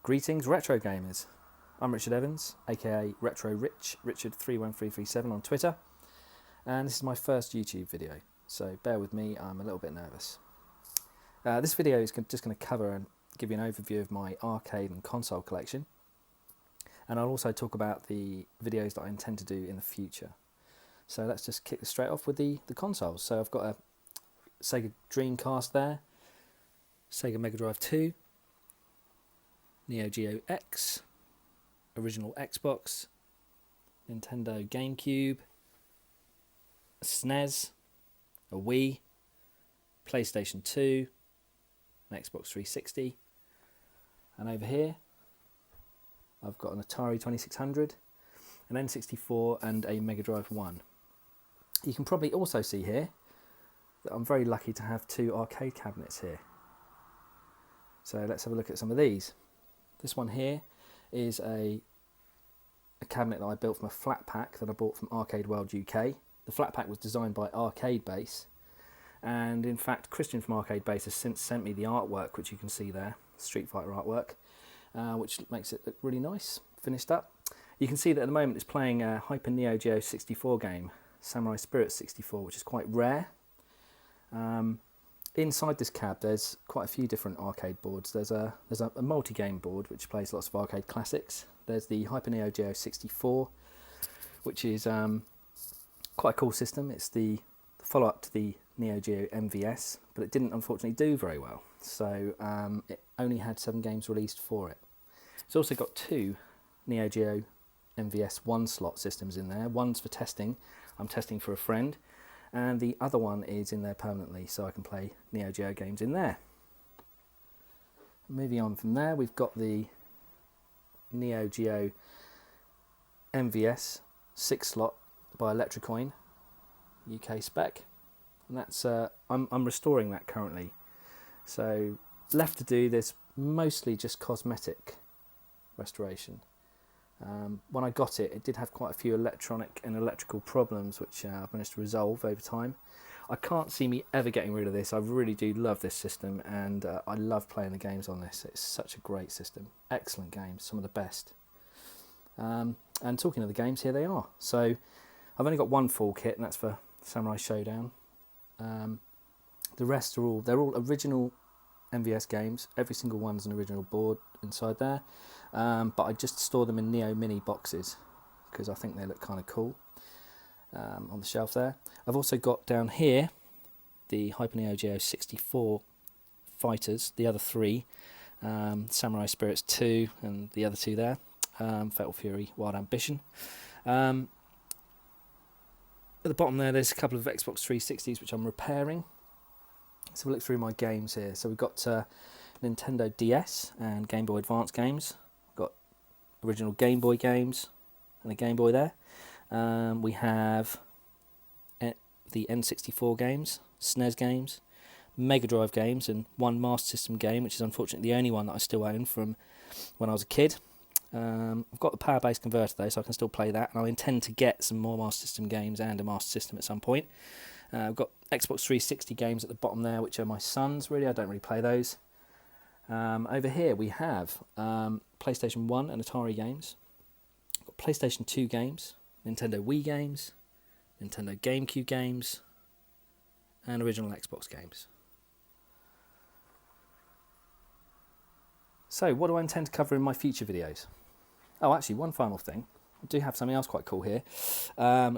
Greetings, retro gamers. I'm Richard Evans, aka Retro Rich, Richard31337 on Twitter, and this is my first YouTube video, so bear with me, I'm a little bit nervous. This video is just going to cover and give you an overview of my arcade and console collection, and I'll also talk about the videos that I intend to do in the future. So let's just kick this straight off with the consoles. So I've got a Sega Dreamcast there, Sega Mega Drive 2, Neo Geo X, original Xbox, Nintendo GameCube, a SNES, a Wii, PlayStation 2, an Xbox 360, and over here I've got an Atari 2600, an N64 and a Mega Drive 1. You can probably also see here that I'm very lucky to have two arcade cabinets here. So let's have a look at some of these. This one here is a cabinet that I built from a flat pack that I bought from Arcade World UK. The flat pack was designed by Arcade Base, and in fact Christian from Arcade Base has since sent me the artwork, which you can see there, Street Fighter artwork, which makes it look really nice, finished up. You can see that at the moment it's playing a Hyper Neo Geo 64 game, Samurai Spirits 64, which is quite rare. Inside this cab there's quite a few different arcade boards. There's a multi-game board which plays lots of arcade classics. There's the Hyper Neo Geo 64, which is quite a cool system. It's the follow-up to the Neo Geo MVS, but it didn't unfortunately do very well. So it only had 7 games released for it. It's also got 2 Neo Geo MVS 1-slot systems in there. One's for testing. I'm testing for a friend. And the other one is in there permanently, so I can play Neo Geo games in there. Moving on from there, we've got the Neo Geo MVS 6-slot by Electrocoin, UK spec, and that's I'm restoring that currently. So left to do this, mostly just cosmetic restoration. When I got it, it did have quite a few electronic and electrical problems, which I've managed to resolve over time. I can't see me ever getting rid of this. I really do love this system, and I love playing the games on this. It's such a great system. Excellent games, some of the best. And talking of the games, here they are. So I've only got one full kit, and that's for Samurai Showdown. The rest are they're all original MVS games. Every single one's an original board inside there. But I just store them in Neo Mini boxes because I think they look kind of cool on the shelf there. I've also got down here the Hyper Neo Geo 64 fighters, the other 3, Samurai Spirits 2 and the other 2 there, Fatal Fury, Wild Ambition. At the bottom there's a couple of Xbox 360s which I'm repairing. Let's have a look through my games here. So we've got Nintendo DS and Game Boy Advance games. Got original Game Boy games and a Game Boy there. We have the N64 games, SNES games, Mega Drive games, and one Master System game, which is unfortunately the only one that I still own from when I was a kid. I've got the power-based converter though, so I can still play that, and I intend to get some more Master System games and a Master System at some point. I've got Xbox 360 games at the bottom there, which are my son's, really. I don't really play those. Over here we have PlayStation 1 and Atari games. Got PlayStation 2 games, Nintendo Wii games, Nintendo GameCube games, and original Xbox games. So what do I intend to cover in my future videos? Oh, actually, one final thing. I do have something else quite cool here.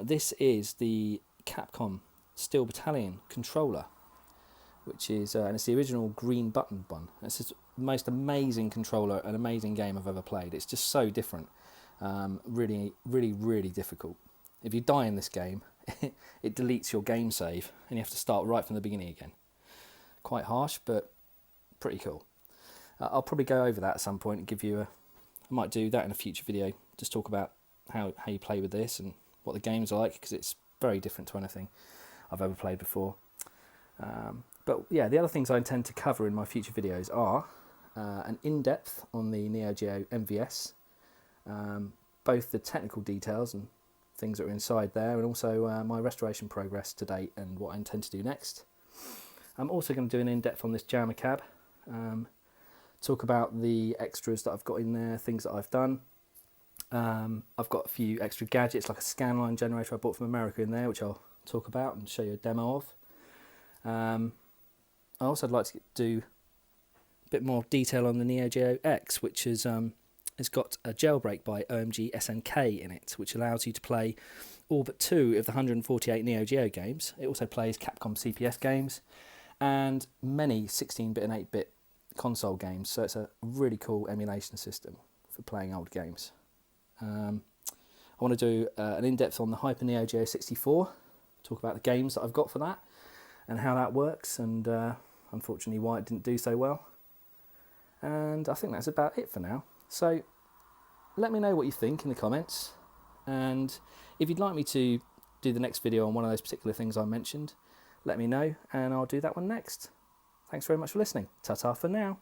This is the Capcom Steel Battalion controller, which is and it's the original green button one. It's the most amazing controller, an amazing game I've ever played. It's just so different. Really, really, really difficult. If you die in this game, it deletes your game save, and you have to start right from the beginning again. Quite harsh, but pretty cool. I'll probably go over that at some point and give you I might do that in a future video. Just talk about how you play with this and what the game's like, because it's very different to anything I've ever played before. But yeah, the other things I intend to cover in my future videos are an in-depth on the Neo Geo MVS, both the technical details and things that are inside there, and also my restoration progress to date and what I intend to do next. I'm also going to do an in-depth on this Jammer cab, talk about the extras that I've got in there, things that I've done. I've got a few extra gadgets like a scanline generator I bought from America in there, which I'll talk about and show you a demo of. I also would like to do a bit more detail on the Neo Geo X, which has got a jailbreak by OMG SNK in it, which allows you to play all but 2 of the 148 Neo Geo games. It also plays Capcom CPS games and many 16-bit and 8-bit console games, so it's a really cool emulation system for playing old games. I want to do an in-depth on the Hyper Neo Geo 64, talk about the games that I've got for that and how that works, and unfortunately why it didn't do so well. And I think that's about it for now. So let me know what you think in the comments, and if you'd like me to do the next video on one of those particular things I mentioned, let me know and I'll do that one next. Thanks very much for listening. Ta-ta for now.